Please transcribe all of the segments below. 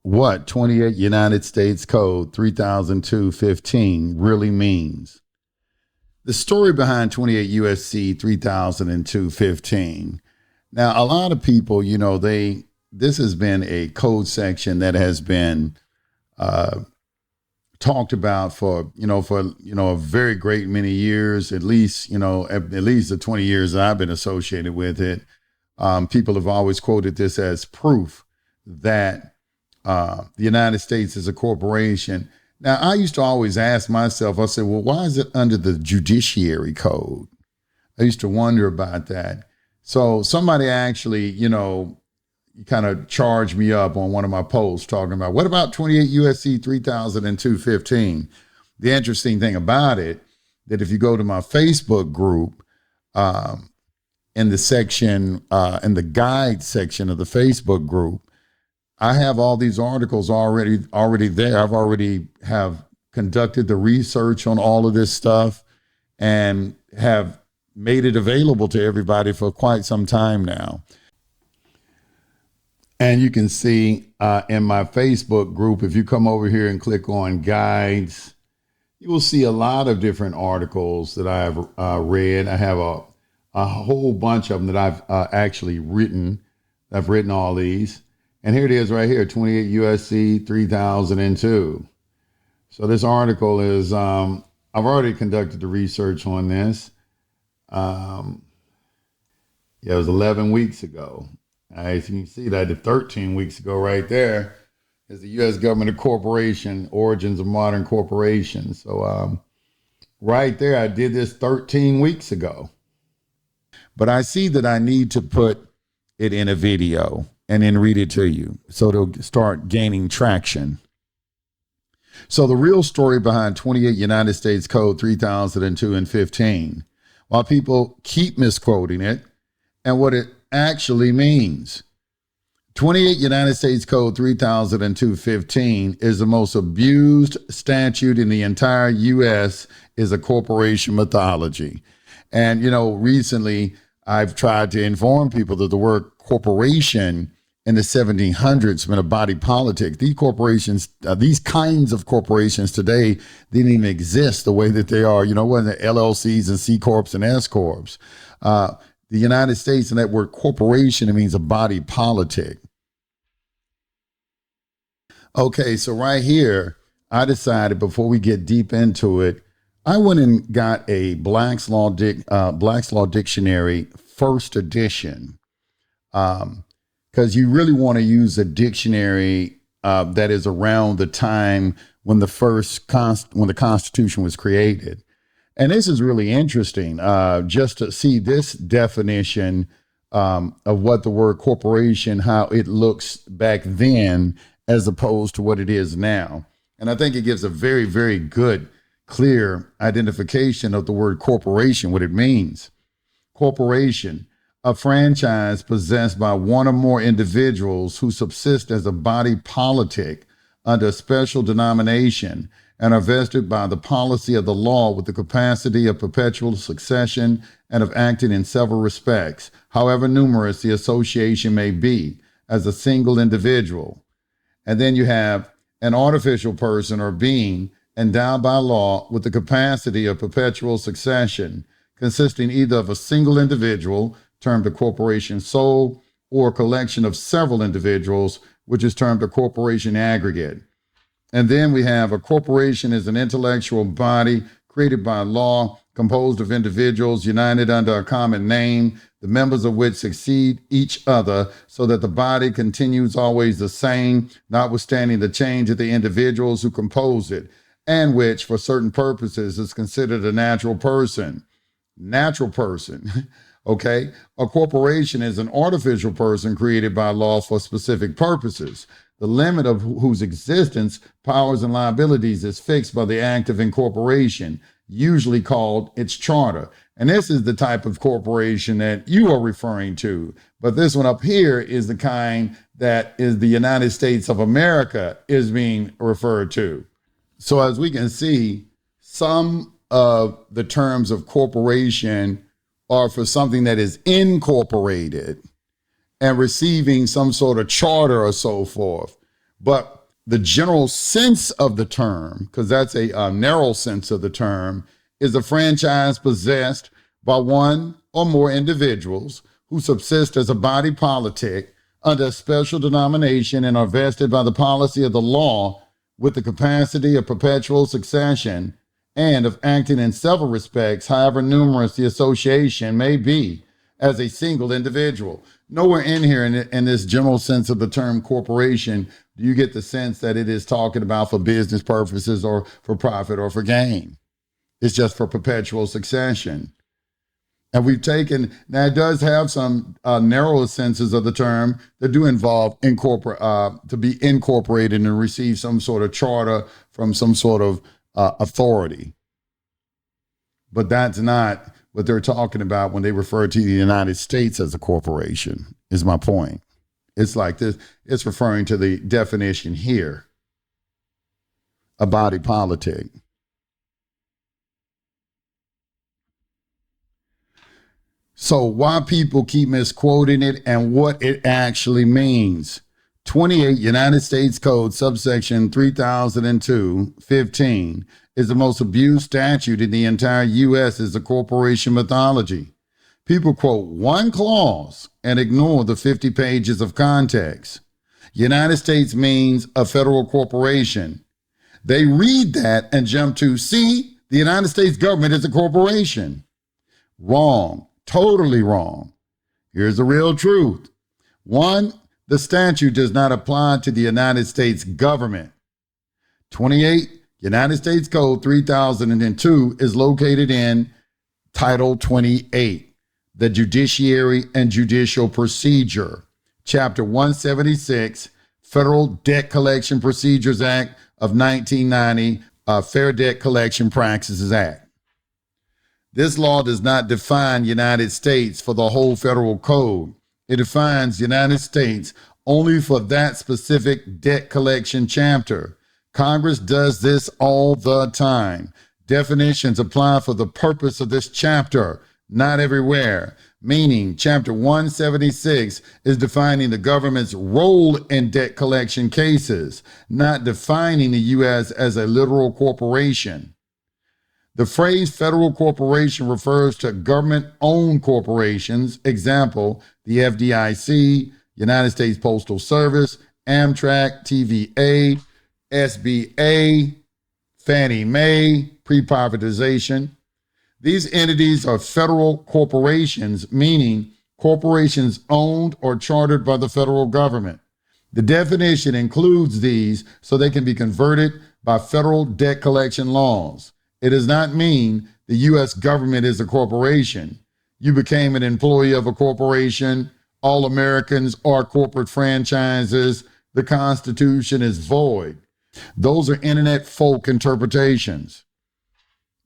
what 28 United States Code 3002-15 really means. The story behind 28 U.S.C. 3002-15. Now, a lot of people, this has been a code section that has been talked about for a very great many years, at least the 20 years that I've been associated with it. People have always quoted this as proof that the United States is a corporation. Now, I used to always ask myself, I said, well, why is it under the judiciary code? I used to wonder about that. So somebody actually, kind of charged me up on one of my posts talking about, what about 28 U.S.C. 3002-15? The interesting thing about it, that if you go to my Facebook group, in the section, in the guide section of the Facebook group, I have all these articles already there. I've already have conducted the research on all of this stuff and have made it available to everybody for quite some time now. And you can see in my Facebook group, if you come over here and click on guides, you will see a lot of different articles that I've read. I have a whole bunch of them that I've actually written. I've written all these. And here it is right here, 28 U.S.C. 3002. So this article is, I've already conducted the research on this. It was 11 weeks ago. As you can see, that the 13 weeks ago right there is the U.S. government of corporation, origins of modern corporations. So right there, I did this 13 weeks ago. But I see that I need to put it in a video and then read it to you so it'll start gaining traction. So the real story behind 28 United States Code 3002 and 15, while people keep misquoting it and what it actually means. 28 United States Code 3002-15 is the most abused statute in the entire U.S. is a corporation mythology. And, recently I've tried to inform people that the word corporation in the 1700s meant a body politic. These corporations, these kinds of corporations today didn't even exist the way that they are, when the LLCs and C Corps and S Corps. The United States, and that word corporation, it means a body politic. Okay, so right here, I decided before we get deep into it, I went and got a Black's Law Dictionary first edition, because you really want to use a dictionary that is around the time when when the Constitution was created. And this is really interesting, just to see this definition of what the word corporation, how it looks back then as opposed to what it is now. And I think it gives a very, very good, clear identification of the word corporation, what it means. Corporation, a franchise possessed by one or more individuals who subsist as a body politic under a special denomination and are vested by the policy of the law with the capacity of perpetual succession and of acting in several respects, however numerous the association may be, as a single individual. And then you have an artificial person or being endowed by law with the capacity of perpetual succession, consisting either of a single individual, termed a corporation sole, or a collection of several individuals, which is termed a corporation aggregate. And then we have a corporation is an intellectual body created by law, composed of individuals united under a common name, the members of which succeed each other so that the body continues always the same, notwithstanding the change of the individuals who compose it, and which, for certain purposes, is considered a natural person. Natural person. Okay, a corporation is an artificial person created by law for specific purposes. The limit of whose existence, powers, and liabilities is fixed by the act of incorporation, usually called its charter. And this is the type of corporation that you are referring to. But this one up here is the kind that is the United States of America is being referred to. So as we can see, some of the terms of corporation are for something that is incorporated and receiving some sort of charter or so forth. But the general sense of the term, because that's a narrow sense of the term, is a franchise possessed by one or more individuals who subsist as a body politic under a special denomination and are vested by the policy of the law with the capacity of perpetual succession and of acting in several respects, however numerous the association may be, as a single individual. Nowhere in here in this general sense of the term corporation do you get the sense that it is talking about for business purposes or for profit or for gain. It's just for perpetual succession. And we've taken, now it does have some narrower senses of the term that do involve to be incorporated and receive some sort of charter from some sort of authority. But that's not what they're talking about when they refer to the United States as a corporation, is my point. It's like this, it's referring to the definition here, a body politic. So why people keep misquoting it and what it actually means. 28 United States Code subsection 3002-15 is the most abused statute in the entire U.S. as a corporation mythology. People quote one clause and ignore the 50 pages of context. United States means a federal corporation. They read that and jump to, see, the United States government is a corporation. Wrong. Totally wrong. Here's the real truth. One, the statute does not apply to the United States government. 28 United States Code 3002 is located in Title 28, the Judiciary and Judicial Procedure, Chapter 176, Federal Debt Collection Procedures Act of 1990, Fair Debt Collection Practices Act. This law does not define United States for the whole federal code. It defines United States only for that specific debt collection chapter. Congress does this all the time. Definitions apply for the purpose of this chapter, not everywhere. Meaning, Chapter 176 is defining the government's role in debt collection cases, not defining the U.S. as a literal corporation. The phrase federal corporation refers to government-owned corporations, example, the FDIC, United States Postal Service, Amtrak, TVA, SBA, Fannie Mae, pre-privatization. These entities are federal corporations, meaning corporations owned or chartered by the federal government. The definition includes these so they can be converted by federal debt collection laws. It does not mean the U.S. government is a corporation. You became an employee of a corporation. All Americans are corporate franchises. The Constitution is void. Those are internet folk interpretations.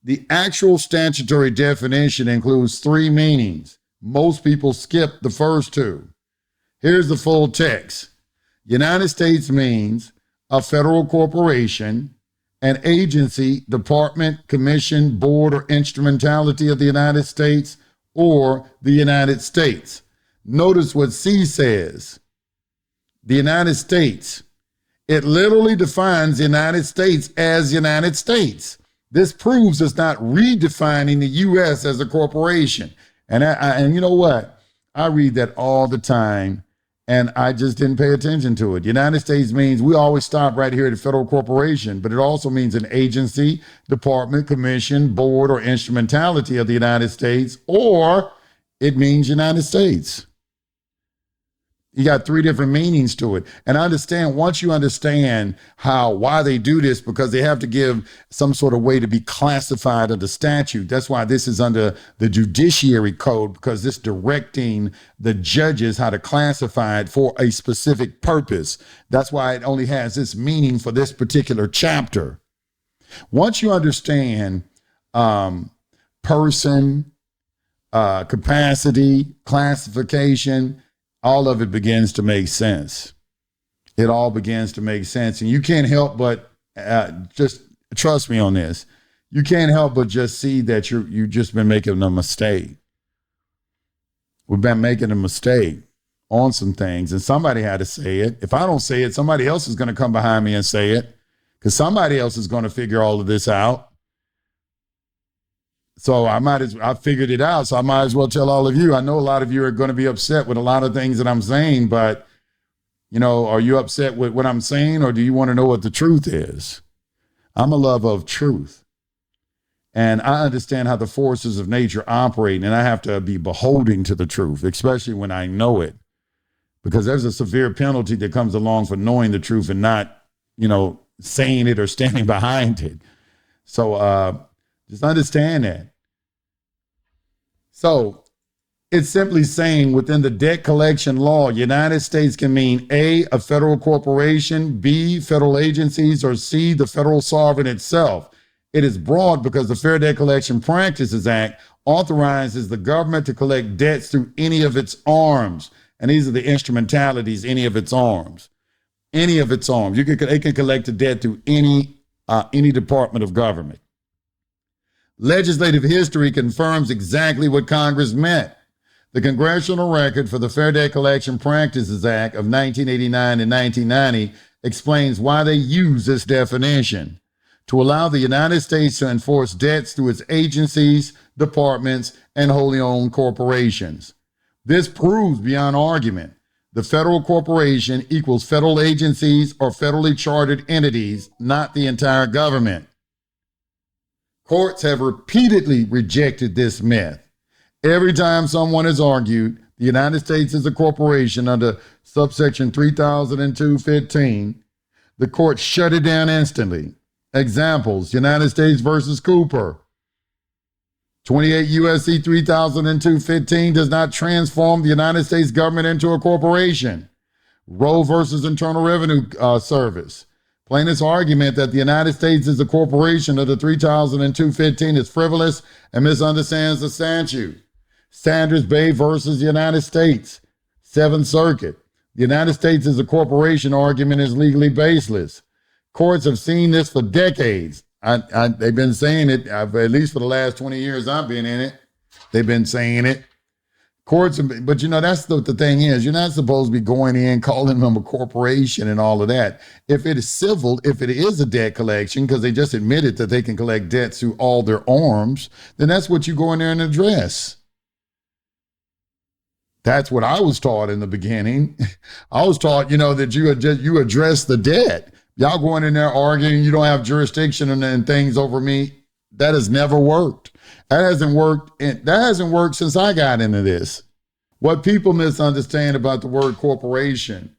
The actual statutory definition includes three meanings. Most people skip the first two. Here's the full text. United States means a federal corporation, an agency, department, commission, board, or instrumentality of the United States or the United States. Notice what C says. The United States. It literally defines the United States as United States. This proves it's not redefining the U.S. as a corporation. And you know what? I read that all the time. And I just didn't pay attention to it. United States means we always stop right here at a federal corporation, but it also means an agency, department, commission, board, or instrumentality of the United States, or it means United States. You got three different meanings to it. And I understand, once you understand why they do this, because they have to give some sort of way to be classified under statute. That's why this is under the Judiciary Code, because it's directing the judges how to classify it for a specific purpose. That's why it only has this meaning for this particular chapter. Once you understand person, capacity, classification, all of it begins to make sense. It all begins to make sense. And you can't help but, just trust me on this, you can't help but just see that you've just been making a mistake. We've been making a mistake on some things, and somebody had to say it. If I don't say it, somebody else is going to come behind me and say it, because somebody else is going to figure all of this out. So I figured it out. So I might as well tell all of you. I know a lot of you are going to be upset with a lot of things that I'm saying, but are you upset with what I'm saying, or do you want to know what the truth is? I'm a lover of truth. And I understand how the forces of nature operate, and I have to be beholden to the truth, especially when I know it, because there's a severe penalty that comes along for knowing the truth and not, saying it or standing behind it. So just understand that. So it's simply saying within the debt collection law, United States can mean A, a federal corporation, B, federal agencies, or C, the federal sovereign itself. It is broad because the Fair Debt Collection Practices Act authorizes the government to collect debts through any of its arms. And these are the instrumentalities, any of its arms. Any of its arms. It can collect a debt through any department of government. Legislative history confirms exactly what Congress meant. The congressional record for the Fair Debt Collection Practices Act of 1989 and 1990 explains why they use this definition: to allow the United States to enforce debts through its agencies, departments, and wholly owned corporations. This proves beyond argument the federal corporation equals federal agencies or federally chartered entities, not the entire government. Courts have repeatedly rejected this myth. Every time someone has argued the United States is a corporation under subsection 3002-15, the court shut it down instantly. Examples: United States versus Cooper. 28 U.S.C. 3002-15 does not transform the United States government into a corporation. Roe versus Internal Revenue Service. Plaintiff's argument that the United States is a corporation under 3002-15 is frivolous and misunderstands the statute. Sanders Bay versus United States. Seventh Circuit. The United States is a corporation argument is legally baseless. Courts have seen this for decades. They've been saying it, at least for the last 20 years I've been in it. They've been saying it. Courts, but that's the thing is, you're not supposed to be going in, calling them a corporation and all of that. If it is civil, if it is a debt collection, because they just admitted that they can collect debts through all their arms, then that's what you go in there and address. That's what I was taught in the beginning. I was taught, that you address the debt. Y'all going in there arguing you don't have jurisdiction and things over me. That has never worked. That hasn't worked since I got into this. What people misunderstand about the word corporation: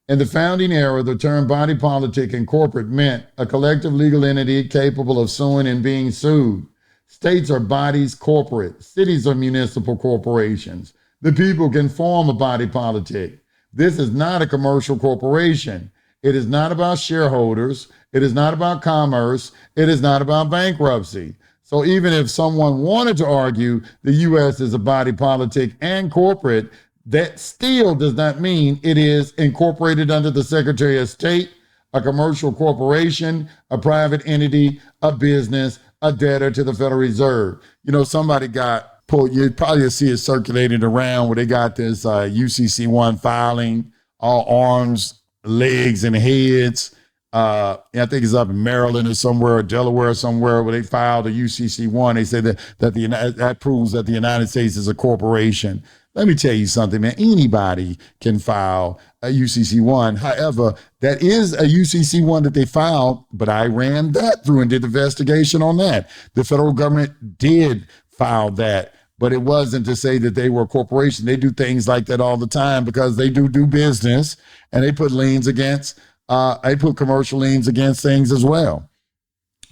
in the founding era, the term body politic and corporate meant a collective legal entity capable of suing and being sued. States are bodies corporate. Cities are municipal corporations. The people can form a body politic. This is not a commercial corporation. It is not about shareholders. It is not about commerce. It is not about bankruptcy. So even if someone wanted to argue the U.S. is a body politic and corporate, that still does not mean it is incorporated under the Secretary of State, a commercial corporation, a private entity, a business, a debtor to the Federal Reserve. Somebody got pulled. You probably see it circulating around where they got this UCC1 filing, all arms, legs, and heads. I think it's up in Maryland or somewhere, or Delaware or somewhere, where they filed a UCC1. They said that proves that the United States is a corporation. Let me tell you something, man. Anybody can file a UCC1. However, that is a UCC1 that they filed, but I ran that through and did investigation on that. The federal government did file that, but it wasn't to say that they were a corporation. They do things like that all the time because they do business, and they put liens against, they put commercial liens against things as well.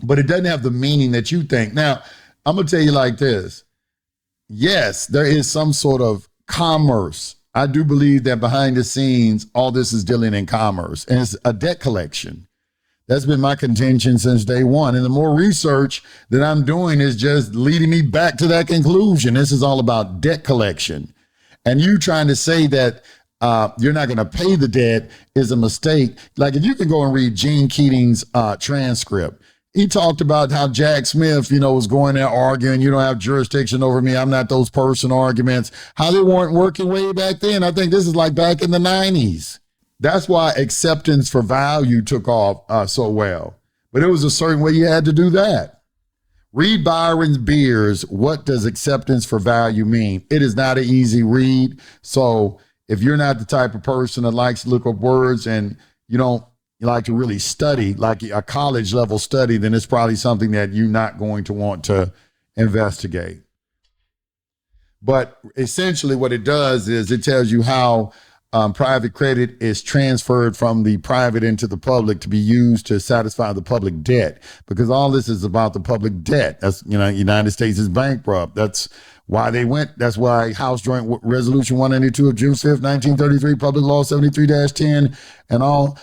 But it doesn't have the meaning that you think. Now, I'm going to tell you like this. Yes, there is some sort of commerce. I do believe that behind the scenes, all this is dealing in commerce, and it's a debt collection. That's been my contention since day one. And the more research that I'm doing is just leading me back to that conclusion. This is all about debt collection. And you trying to say that you're not going to pay the debt is a mistake. Like if you can go and read Gene Keating's transcript, He talked about how Jack Smith, was going there arguing, you don't have jurisdiction over me. I'm not those person arguments. How they weren't working way back then. I think this is like back in the 90s. That's why acceptance for value took off so well. But it was a certain way you had to do that. Read Byron's Beers. What does acceptance for value mean? It is not an easy read. So if you're not the type of person that likes to look up words and you like to really study, like a college level study, then it's probably something that you're not going to want to investigate. But essentially what it does is it tells you how private credit is transferred from the private into the public to be used to satisfy the public debt, because all this is about the public debt. That's, United States is bankrupt. That's why House Joint Resolution 192 of June 5th, 1933, Public Law 73-10, and all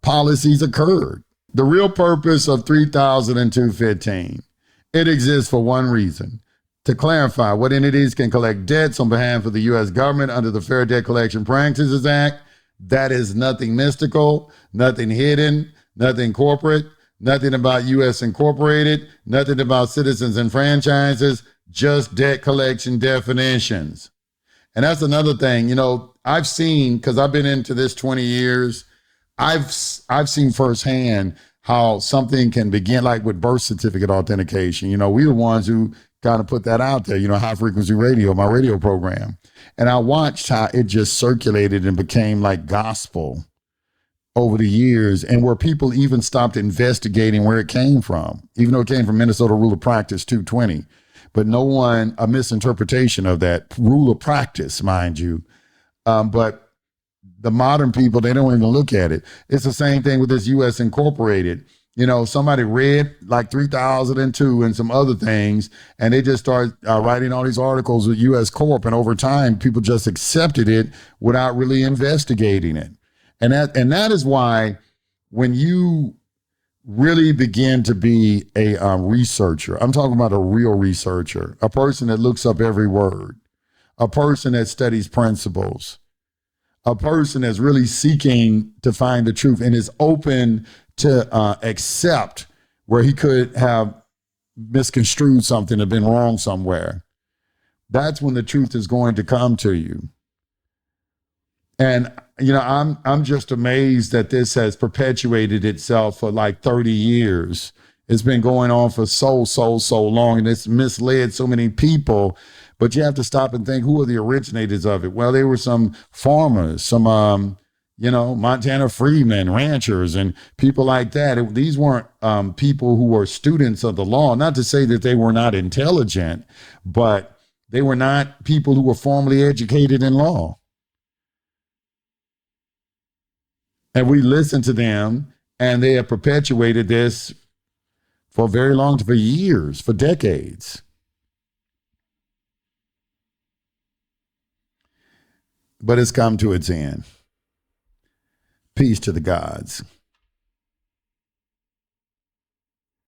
policies occurred. The real purpose of 300215, it exists for one reason: to clarify what entities can collect debts on behalf of the U.S. government under the Fair Debt Collection Practices Act. That is nothing mystical, nothing hidden, nothing corporate, nothing about U.S. Incorporated, nothing about citizens and franchises, just debt collection definitions. And that's another thing, I've seen, because I've been into this 20 years, I've seen firsthand how something can begin, like with birth certificate authentication. We the ones who kind of put that out there, high frequency radio, my radio program. And I watched how it just circulated and became like gospel over the years, and where people even stopped investigating where it came from, even though it came from Minnesota Rule of Practice 220. But a misinterpretation of that rule of practice, mind you. But the modern people, they don't even look at it. It's the same thing with this U.S. Incorporated. Somebody read like 3002 and some other things, and they just started writing all these articles with U.S. Corp. And over time, people just accepted it without really investigating it. And that is why when you really begin to be a researcher, I'm talking about a real researcher, a person that looks up every word, a person that studies principles, a person that's really seeking to find the truth and is open to accept where he could have misconstrued something or been wrong somewhere. That's when the truth is going to come to you. And, I'm just amazed that this has perpetuated itself for like 30 years. It's been going on for so long, and it's misled so many people. But you have to stop and think, who are the originators of it? Well, they were some farmers, some, Montana freedmen, ranchers, and people like that. These weren't people who were students of the law. Not to say that they were not intelligent, but they were not people who were formally educated in law. And we listened to them, and they have perpetuated this for very long, for years, for decades. But it's come to its end. Peace to the gods.